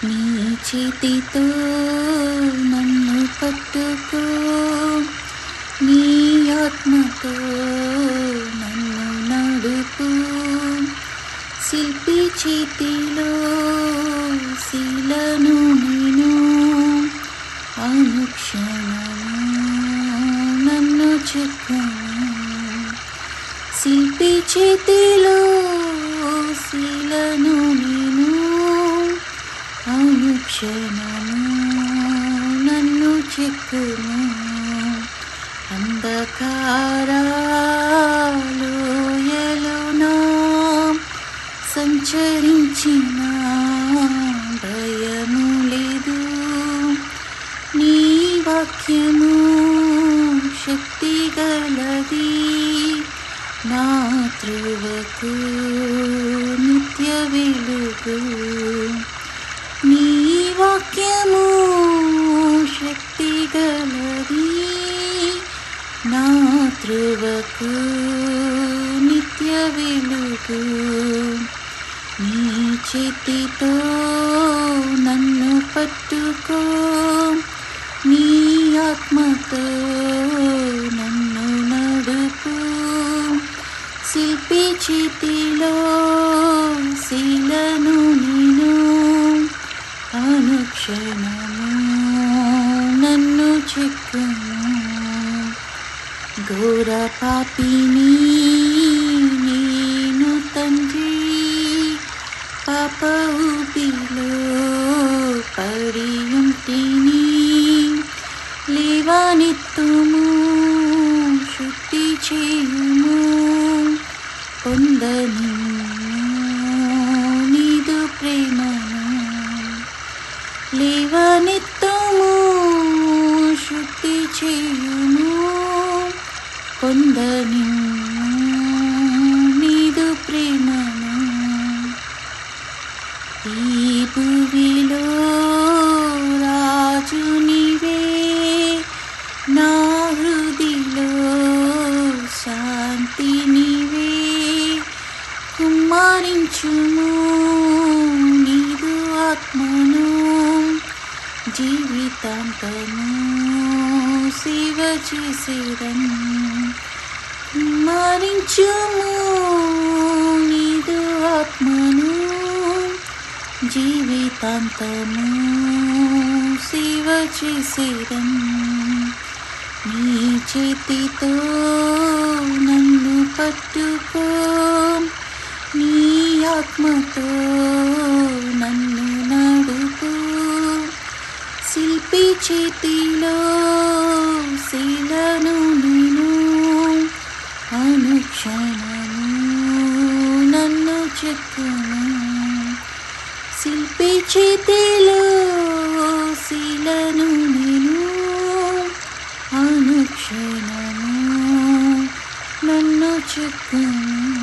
నీ చేతితో నన్ను పట్టుకో, నీ ఆత్మతో నన్ను నడుపు. శిల్పి చేతిలో శీలను నేను, అనుక్షణము నన్ను చెక్కును. శిల్పి చేతిలో శీలను నేను, అనుక్షణము నన్ను చెక్కును. అంధకారాలోయలోనా సంచరించిన భయము లేదు. నీ వాక్యము శక్తి గలది, నా త్రువకు నిత్య వెలుగు. నీ వాక్యము శక్తి గలది, నా త్రువకు నిత్య వెలుగు. నీ చేతితో నన్ను పట్టుకో, నీ ఆత్మతో నన్ను నడుపు. శిల్పి చేతిలో శీలను నేను, అనుక్షణము నన్ను చెక్కును. ఘోర పాపిని నేను తండ్రి, పాప ఊపిలో పడి ఉంటిని. లేవనెత్తుము, శుద్ధి చేయుము, పొందని నీదు ప్రేమను. లేవనెత్తుము, శుద్ధి చేయుము, పొందని నీదు ప్రేమను. ఈ భూమిలో రాజు నీవే, నా హృదిలో శాంతి నీవే. కుమ్మరించుము నీదు ఆత్మను, జీవితాంతము సేవ చేసేదను. కుమ్మరించుము నీదు ఆత్మను, జీవితాంతము సేవ చేసేదను. నీ చేతితో నన్ను పట్టుకో, నీ ఆత్మతో నన్ను నడుపు. శిల్పి చేతిలో శీలను నేను, అనుక్షణము నన్ను చెక్కును. శిల్పి చేతిలో శీలను నేను, అనుక్షణము నన్ను చెక్కును.